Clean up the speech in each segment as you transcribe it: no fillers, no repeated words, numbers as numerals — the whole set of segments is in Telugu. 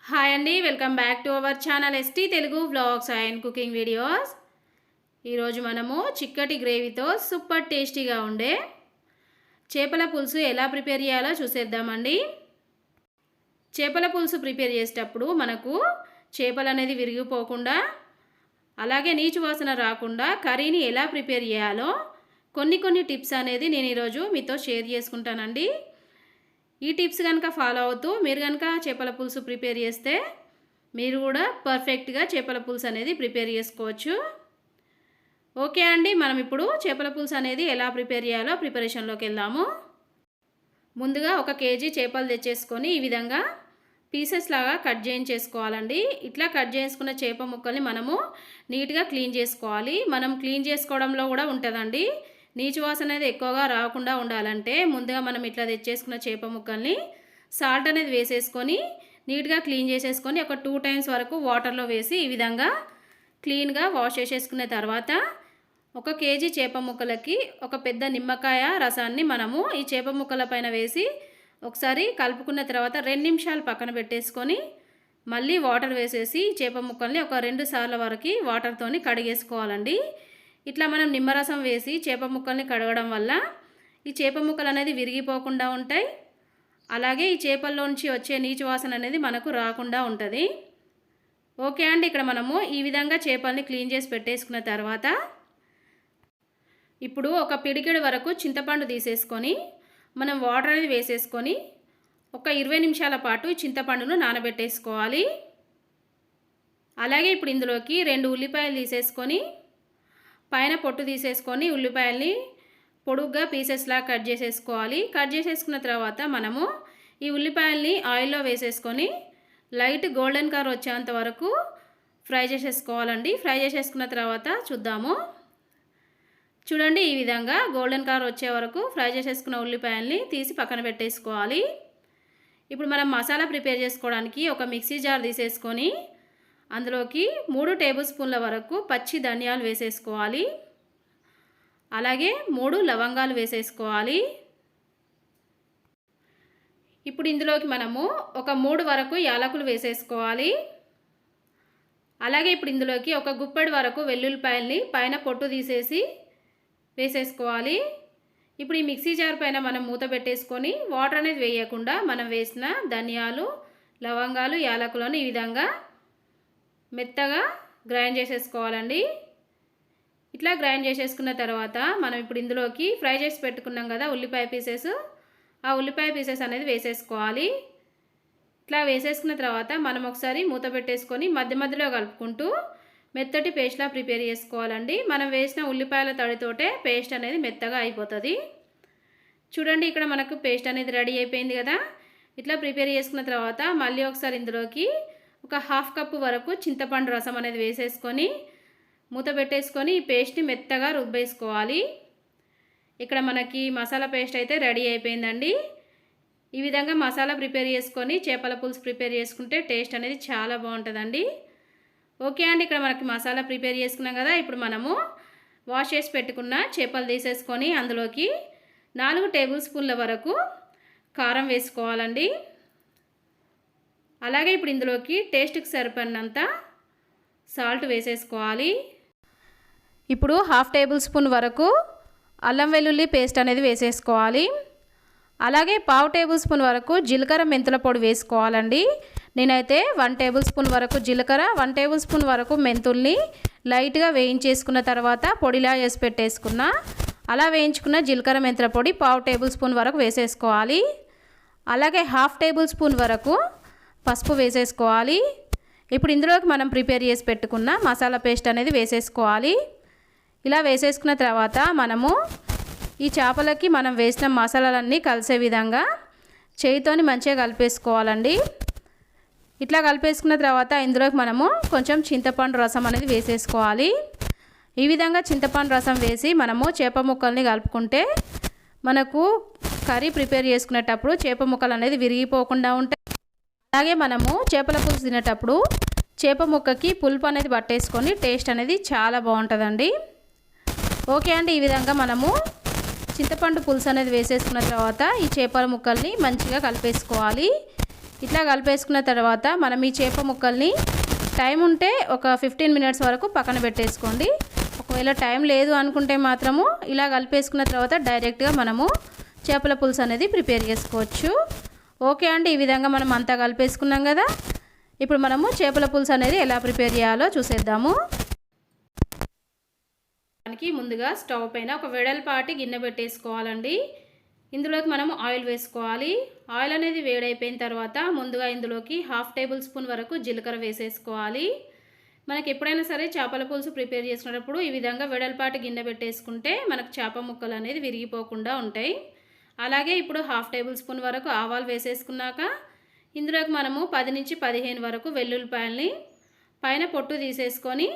హాయ్ అండి, welcome back to our channel ST Telugu vlogs and cooking videos. ఈరోజు మనము చిక్కటి గ్రేవీతో సూపర్ టేస్టీగా ఉండే చేపల పులుసు ఎలా ప్రిపేర్ చేయాలో చూసేద్దామండి. చేపల పులుసు ప్రిపేర్ చేసేటప్పుడు మనకు చేపలు అనేది విరిగిపోకుండా, అలాగే నీచు వాసన రాకుండా కర్రీని ఎలా ప్రిపేర్ చేయాలో కొన్ని టిప్స్ అనేది నేను ఈరోజు మీతో షేర్ చేసుకుంటానండి. ఈ టిప్స్ కనుక ఫాలో అవుతూ మీరు కనుక చేపల పులుసు ప్రిపేర్ చేస్తే మీరు కూడా పర్ఫెక్ట్గా చేపల పులుసు అనేది ప్రిపేర్ చేసుకోవచ్చు. ఓకే అండి, మనం ఇప్పుడు చేపల పులుసు అనేది ఎలా ప్రిపేర్ చేయాలో ప్రిపరేషన్లోకి వెళ్దాము. ముందుగా 1 కేజీ చేపలు తెచ్చేసుకొని ఈ విధంగా పీసెస్ లాగా కట్ చేయించేసుకోవాలండి. ఇట్లా కట్ చేసుకున్న చేప ముక్కల్ని మనము నీట్గా క్లీన్ చేసుకోవాలి. మనం క్లీన్ చేసుకోవడంలో కూడా ఉంటుందండి. నీచు వాసన అనేది ఎక్కువగా రాకుండా ఉండాలంటే ముందుగా మనం ఇట్లా తెచ్చేసుకున్న చేప ముక్కల్ని సాల్ట్ అనేది వేసేసుకొని నీట్గా క్లీన్ చేసేసుకొని ఒక 2 టైమ్స్ వరకు వాటర్లో వేసి ఈ విధంగా క్లీన్గా వాష్ చేసేసుకున్న తర్వాత 1 కేజీ చేప ముక్కలకి ఒక పెద్ద నిమ్మకాయ రసాన్ని మనము ఈ చేప ముక్కల పైన వేసి ఒకసారి కలుపుకున్న తర్వాత 2 నిమిషాలు పక్కన పెట్టేసుకొని మళ్ళీ వాటర్ వేసేసి చేప ముక్కల్ని ఒక 2 సార్ల వరకు వాటర్తోని కడిగేసుకోవాలండి. ఇట్లా మనం నిమ్మరసం వేసి చేప ముక్కల్ని కడగడం వల్ల ఈ చేప ముక్కలు అనేది విరిగిపోకుండా ఉంటాయి. అలాగే ఈ చేపల్లోంచి వచ్చే నీచు వాసన అనేది మనకు రాకుండా ఉంటుంది. ఓకే అండి, ఇక్కడ మనము ఈ విధంగా చేపల్ని క్లీన్ చేసి పెట్టేసుకున్న తర్వాత ఇప్పుడు ఒక పిడికెడు వరకు చింతపండు తీసేసుకొని మనం వాటర్ అనేది వేసేసుకొని ఒక 20 నిమిషాల పాటు చింతపండును నానబెట్టేసుకోవాలి. అలాగే ఇప్పుడు ఇందులోకి 2 ఉల్లిపాయలు తీసేసుకొని పైన పొట్టు తీసేసుకొని ఉల్లిపాయల్ని పొడుగ్గా పీసెస్లా కట్ చేసేసుకోవాలి. కట్ చేసేసుకున్న తర్వాత మనము ఈ ఉల్లిపాయల్ని ఆయిల్లో వేసేసుకొని లైట్ గోల్డెన్ కలర్ వచ్చేంత వరకు ఫ్రై చేసేసుకోవాలండి. ఫ్రై చేసేసుకున్న తర్వాత చూద్దాము. చూడండి, ఈ విధంగా గోల్డెన్ కలర్ వచ్చే వరకు ఫ్రై చేసేసుకున్న ఉల్లిపాయల్ని తీసి పక్కన పెట్టేసుకోవాలి. ఇప్పుడు మనం మసాలా ప్రిపేర్ చేసుకోవడానికి ఒక మిక్సీ జార్ తీసేసుకొని అందులోకి 3 టేబుల్ స్పూన్ల వరకు పచ్చి ధనియాలు వేసేసుకోవాలి. అలాగే 3 లవంగాలు వేసేసుకోవాలి. ఇప్పుడు ఇందులోకి మనము ఒక 3 వరకు యాలకులు వేసేసుకోవాలి. అలాగే ఇప్పుడు ఇందులోకి ఒక గుప్పెడు వరకు వెల్లుల్లిపాయల్ని పైన పొట్టు తీసేసి వేసేసుకోవాలి. ఇప్పుడు ఈ మిక్సీ జార్ పైన మనం మూత పెట్టేసుకొని వాటర్ అనేది వేయకుండా మనం వేసిన ధనియాలు, లవంగాలు, యాలకులను ఈ విధంగా మెత్తగా గ్రైండ్ చేసేసుకోవాలండి. ఇట్లా గ్రైండ్ చేసేసుకున్న తర్వాత మనం ఇప్పుడు ఇందులోకి ఫ్రై చేసి పెట్టుకున్నాం కదా ఉల్లిపాయ పీసెస్, ఆ ఉల్లిపాయ పీసెస్ అనేది వేసేసుకోవాలి. ఇట్లా వేసేసుకున్న తర్వాత మనం ఒకసారి మూత పెట్టేసుకొని మధ్య మధ్యలో కలుపుకుంటూ మెత్తటి పేస్ట్లా ప్రిపేర్ చేసుకోవాలండి. మనం వేసిన ఉల్లిపాయల తడితోటే పేస్ట్ అనేది మెత్తగా అయిపోతుంది. చూడండి, ఇక్కడ మనకు పేస్ట్ అనేది రెడీ అయిపోయింది కదా. ఇట్లా ప్రిపేర్ చేసుకున్న తర్వాత మళ్ళీ ఒకసారి ఇందులోకి ఒక 1/2 కప్పు వరకు చింతపండు రసం అనేది వేసేసుకొని మూత పెట్టేసుకొని ఈ పేస్ట్ని మెత్తగా రుబ్బేసుకోవాలి. ఇక్కడ మనకి మసాలా పేస్ట్ అయితే రెడీ అయిపోయిందండి. ఈ విధంగా మసాలా ప్రిపేర్ చేసుకొని చేపల పులుసు ప్రిపేర్ చేసుకుంటే టేస్ట్ అనేది చాలా బాగుంటుందండి. ఓకే అండి, ఇక్కడ మనకి మసాలా ప్రిపేర్ చేసుకున్నాం కదా. ఇప్పుడు మనము వాష్ చేసి పెట్టుకున్న చేపలు తీసేసుకొని అందులోకి 4 టేబుల్ స్పూన్ల వరకు కారం వేసుకోవాలండి. అలాగే ఇప్పుడు ఇందులోకి టేస్ట్కి సరిపడినంత సాల్ట్ వేసేసుకోవాలి. ఇప్పుడు 1/2 టేబుల్ స్పూన్ వరకు అల్లం వెల్లుల్లి పేస్ట్ అనేది వేసేసుకోవాలి. అలాగే 1/2 టేబుల్ స్పూన్ వరకు జీలకర్ర మెంతుల పొడి వేసుకోవాలండి. నేనైతే 1 టేబుల్ స్పూన్ వరకు జీలకర్ర, 1 టేబుల్ స్పూన్ వరకు మెంతుల్ని లైట్గా వేయించేసుకున్న తర్వాత పొడిలా చేసి పెట్టేసుకున్నా. అలా వేయించుకున్న జీలకర్ర మెంతుల పొడి 1/2 టేబుల్ స్పూన్ వరకు వేసేసుకోవాలి. అలాగే 1/2 టేబుల్ స్పూన్ వరకు పసుపు వేసేసుకోవాలి. ఇప్పుడు ఇందులోకి మనం ప్రిపేర్ చేసి పెట్టుకున్న మసాలా పేస్ట్ అనేది వేసేసుకోవాలి. ఇలా వేసేసుకున్న తర్వాత మనము ఈ చేపలకి మనం వేసిన మసాలాలన్నీ కలిసే విధంగా చేయితోని మంచిగా కలిపేసుకోవాలండి. ఇట్లా కలిపేసుకున్న తర్వాత ఇందులోకి మనము కొంచెం చింతపండు రసం అనేది వేసేసుకోవాలి. ఈ విధంగా చింతపండు రసం వేసి మనము చేప ముక్కల్ని కలుపుకుంటే మనకు కర్రీ ప్రిపేర్ చేసుకునేటప్పుడు చేప ముక్కలు అనేది విరిగిపోకుండా ఉంటాయి. అలాగే మనము చేపల పులుసు తినేటప్పుడు చేప ముక్కకి పులుపు అనేది పట్టేసుకొని టేస్ట్ అనేది చాలా బాగుంటుందండి. ఓకే అండి, ఈ విధంగా మనము చింతపండు పులుసు అనేది వేసేసుకున్న తర్వాత ఈ చేపల ముక్కల్ని మంచిగా కలిపేసుకోవాలి. ఇట్లా కలిపేసుకున్న తర్వాత మనం ఈ చేప ముక్కల్ని టైం ఉంటే ఒక 15 మినిట్స్ వరకు పక్కన పెట్టేసుకోండి. ఒకవేళ టైం లేదు అనుకుంటే మాత్రము ఇలా కలిపేసుకున్న తర్వాత డైరెక్ట్గా మనము చేపల పులుసు అనేది ప్రిపేర్ చేసుకోవచ్చు. ఓకే అండి, ఈ విధంగా మనం అంతా కలిపేసుకున్నాం కదా. ఇప్పుడు మనము చేపల పులుసు అనేది ఎలా ప్రిపేర్ చేయాలో చూసేద్దాము. దానికి ముందుగా స్టవ్ పైన ఒక వెడల్పాటి గిన్నె పెట్టేసుకోవాలండి. ఇందులోకి మనం ఆయిల్ వేసుకోవాలి. ఆయిల్ అనేది వేడైపోయిన తర్వాత ముందుగా ఇందులోకి 1/2 టేబుల్ స్పూన్ వరకు జీలకర్ర వేసేసుకోవాలి. మనకి ఎప్పుడైనా సరే చేపల పులుసు ప్రిపేర్ చేసుకునేటప్పుడు ఈ విధంగా వెడల్పాటి గిన్నె పెట్టేసుకుంటే మనకు చేప ముక్కలు అనేది విరిగిపోకుండా ఉంటాయి. అలాగే ఇప్పుడు 1/2 టేబుల్ స్పూన్ వరకు ఆవాలు వేసేసుకున్నాక ఇందులోకి మనము 10 నుంచి 15 వరకు వెల్లుల్లిపాయల్ని పైన పొట్టు తీసేసుకొని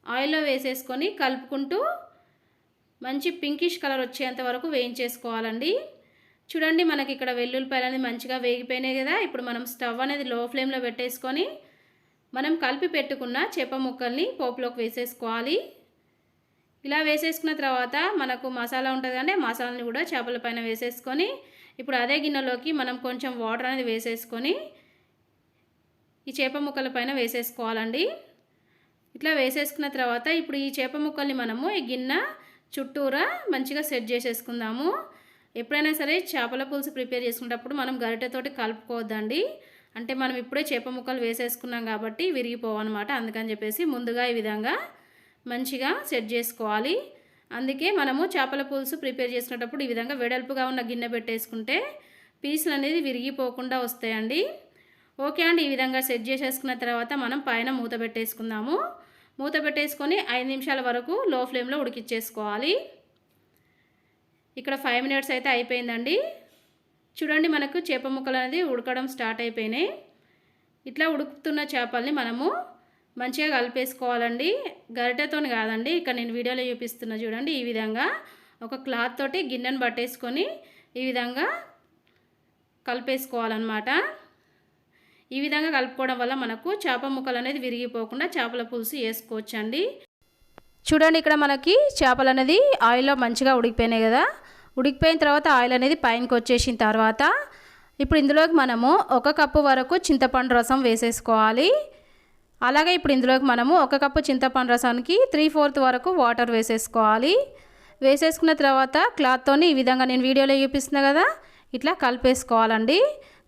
ఆయిల్లో వేసేసుకొని కలుపుకుంటూ మంచి పింకిష్ కలర్ వచ్చేంత వరకు వేయించేసుకోవాలండి. చూడండి, మనకి ఇక్కడ వెల్లుల్లిపాయలు అనేది మంచిగా వేగిపోయినాయి కదా. ఇప్పుడు మనం స్టవ్ అనేది లో ఫ్లేమ్లో పెట్టేసుకొని మనం కలిపి పెట్టుకున్న చేప ముక్కల్ని పోపులోకి వేసేసుకోవాలి. ఇలా వేసేసుకున్న తర్వాత మనకు మసాలా ఉంటుంది కానీ మసాలాని కూడా చేపల పైన వేసేసుకొని ఇప్పుడు అదే గిన్నెలోకి మనం కొంచెం వాటర్ అనేది వేసేసుకొని ఈ చేప ముక్కల పైన వేసేసుకోవాలండి. ఇట్లా వేసేసుకున్న తర్వాత ఇప్పుడు ఈ చేప ముక్కల్ని మనము ఈ గిన్నె చుట్టూరా మంచిగా సెట్ చేసేసుకుందాము. ఎప్పుడైనా సరే చేపల పులుసు ప్రిపేర్ చేసుకునేటప్పుడు మనం గరిటెతోటి కలుపుకోవద్దండి. అంటే మనం ఇప్పుడే చేప ముక్కలు వేసేసుకున్నాం కాబట్టి విరిగిపోవన్నమాట. అందుకని చెప్పేసి ముందుగా ఈ విధంగా మంచిగా సెట్ చేసుకోవాలి. అందుకే మనము చేపల పులుసు ప్రిపేర్ చేసుకునేటప్పుడు ఈ విధంగా వెడల్పుగా ఉన్న గిన్నె పెట్టేసుకుంటే పీసులు అనేది విరిగిపోకుండా వస్తాయండి. ఓకే అండి, ఈ విధంగా సెట్ చేసేసుకున్న తర్వాత మనం పైన మూత పెట్టేసుకుందాము. మూత పెట్టేసుకొని 5 నిమిషాల వరకు లో ఫ్లేమ్లో ఉడికిచ్చేసుకోవాలి. ఇక్కడ 5 మినిట్స్ అయితే అయిపోయిందండి. చూడండి, మనకు చేప ముక్కలు అనేది ఉడకడం స్టార్ట్ అయిపోయినాయి. ఇట్లా ఉడుకుతున్న చేపల్ని మనము మంచిగా కలిపేసుకోవాలండి. గరిటెతో కాదండి, ఇక్కడ నేను వీడియోలో చూపిస్తున్నా చూడండి. ఈ విధంగా ఒక క్లాత్ తోటి గిన్నెను పట్టేసుకొని ఈ విధంగా కలిపేసుకోవాలన్నమాట. ఈ విధంగా కలుపుకోవడం వల్ల మనకు చేప ముక్కలు అనేది విరిగిపోకుండా చేపల పులుసు వేసుకోవచ్చండి. చూడండి, ఇక్కడ మనకి చేపలు అనేది ఆయిల్లో మంచిగా ఉడికిపోయినాయి కదా. ఉడికిపోయిన తర్వాత ఆయిల్ అనేది పైనకి వచ్చేసిన తర్వాత ఇప్పుడు ఇందులోకి మనము 1 కప్పు వరకు చింతపండు రసం వేసేసుకోవాలి. అలాగే ఇప్పుడు ఇందులోకి మనము 1 కప్పు చింతపండు రసానికి 3/4 వరకు వాటర్ వేసేసుకోవాలి. వేసేసుకున్న తర్వాత క్లాత్తోని ఈ విధంగా నేను వీడియోలో చూపిస్తున్నా కదా ఇట్లా కలిపేసుకోవాలండి.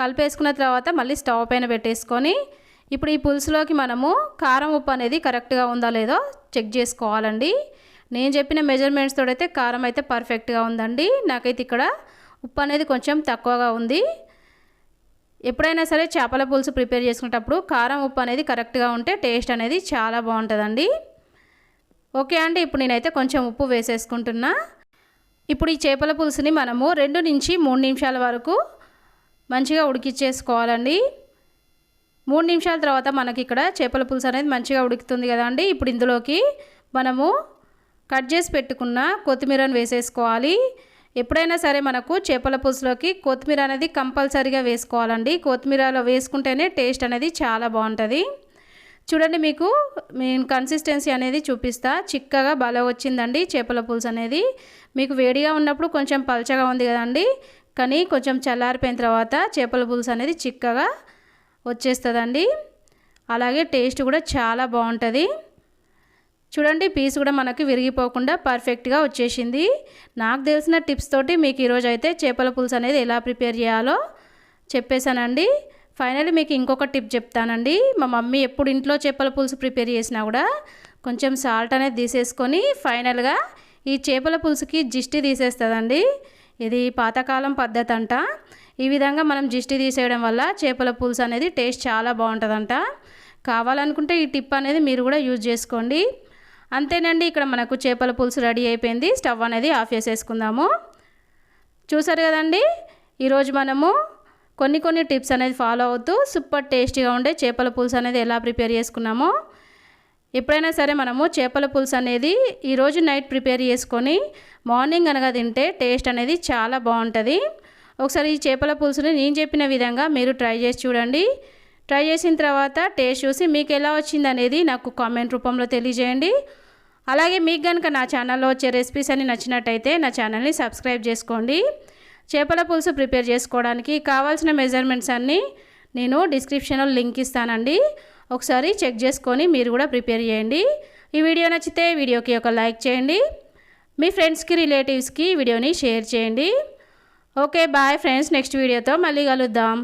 కలిపేసుకున్న తర్వాత మళ్ళీ స్టవ్ పైన పెట్టేసుకొని ఇప్పుడు ఈ పులుసులోకి మనము కారం ఉప్పు అనేది కరెక్ట్గా ఉందా లేదో చెక్ చేసుకోవాలండి. నేను చెప్పిన మెజర్మెంట్స్ తోడైతే కారం అయితే పర్ఫెక్ట్గా ఉందండి. నాకైతే ఇక్కడ ఉప్పు అనేది కొంచెం తక్కువగా ఉంది. ఎప్పుడైనా సరే చేపల పులుసు ప్రిపేర్ చేసుకునేటప్పుడు కారం ఉప్పు అనేది కరెక్ట్గా ఉంటే టేస్ట్ అనేది చాలా బాగుంటుందండి. ఓకే అండి, ఇప్పుడు నేనైతే కొంచెం ఉప్పు వేసేసుకుంటున్నా. ఇప్పుడు ఈ చేపల పులుసుని మనము 2 నుంచి 3 నిమిషాల వరకు మంచిగా ఉడికిచ్చేసుకోవాలండి. 3 నిమిషాల తర్వాత మనకి ఇక్కడ చేపల పులుసు అనేది మంచిగా ఉడుకుతుంది కదండి. ఇప్పుడు ఇందులోకి మనము కట్ చేసి పెట్టుకున్న కొత్తిమీరను వేసేసుకోవాలి. ఎప్పుడైనా సరే మనకు చేపల పులుసులోకి కొత్తిమీర అనేది కంపల్సరీగా వేసుకోవాలండి. కొత్తిమీరలో వేసుకుంటేనే టేస్ట్ అనేది చాలా బాగుంటుంది. చూడండి, మీకు నేను కన్సిస్టెన్సీ అనేది చూపిస్తా. చిక్కగా బాగా వచ్చిందండి చేపల పులుసు అనేది. మీకు వేడిగా ఉన్నప్పుడు కొంచెం పల్చగా ఉంది కదండి, కానీ కొంచెం చల్లారిపోయిన తర్వాత చేపల పులుసు అనేది చిక్కగా వచ్చేస్తుందండి. అలాగే టేస్ట్ కూడా చాలా బాగుంటుంది. చూడండి, పీస్ కూడా మనకి విరిగిపోకుండా పర్ఫెక్ట్గా వచ్చేసింది. నాకు తెలిసిన టిప్స్ తోటి మీకు ఈరోజు అయితే చేపల పులుసు అనేది ఎలా ప్రిపేర్ చేయాలో చెప్పేశానండి. ఫైనల్లీ మీకు ఇంకొక టిప్ చెప్తానండి. మా మమ్మీ ఎప్పుడు ఇంట్లో చేపల పులుసు ప్రిపేర్ చేసినా కూడా కొంచెం సాల్ట్ అనేది తీసేసుకొని ఫైనల్గా ఈ చేపల పులుసుకి జిస్టి తీసేస్తుందండి. ఇది పాతకాలం పద్ధతి అంట. ఈ విధంగా మనం జిస్టి తీసేయడం వల్ల చేపల పులుసు అనేది టేస్ట్ చాలా బాగుంటుందంట. కావాలనుకుంటే ఈ టిప్ అనేది మీరు కూడా యూజ్ చేసుకోండి. అంతేనండి, ఇక్కడ మనకు చేపల పులుసు రెడీ అయిపోయింది. స్టవ్ అనేది ఆఫ్ చేసేసుకుందాము. చూసారు కదండి, ఈరోజు మనము కొన్ని టిప్స్ అనేది ఫాలో అవుతూ సూపర్ టేస్టీగా ఉండే చేపల పులుసు అనేది ఎలా ప్రిపేర్ చేసుకున్నామో. ఎప్పుడైనా సరే మనము చేపల పులుసు అనేది ఈరోజు నైట్ ప్రిపేర్ చేసుకొని మార్నింగ్ అనగా తింటే టేస్ట్ అనేది చాలా బాగుంటుంది. ఒకసారి ఈ చేపల పులుసుని నేను చెప్పిన విధంగా మీరు ట్రై చేసి చూడండి. ట్రై చేసిన తర్వాత టేస్ట్ చూసి మీకు ఎలా వచ్చింది అనేది నాకు కామెంట్ రూపంలో తెలియజేయండి. అలాగే మీకు కనుక నా ఛానల్లో వచ్చే రెసిపీస్ అన్ని నచ్చినట్టయితే నా ఛానల్ని సబ్స్క్రైబ్ చేసుకోండి. చేపల పులుసు ప్రిపేర్ చేసుకోవడానికి కావాల్సిన మెజర్మెంట్స్ అన్నీ నేను డిస్క్రిప్షన్లో లింక్ ఇస్తానండి, ఒకసారి చెక్ చేసుకొని మీరు కూడా ప్రిపేర్ చేయండి. ఈ వీడియో నచ్చితే వీడియోకి ఒక లైక్ చేయండి, మీ ఫ్రెండ్స్కి రిలేటివ్స్కి వీడియోని షేర్ చేయండి. ఓకే బాయ్ ఫ్రెండ్స్, నెక్స్ట్ వీడియోతో మళ్ళీ కలుద్దాం.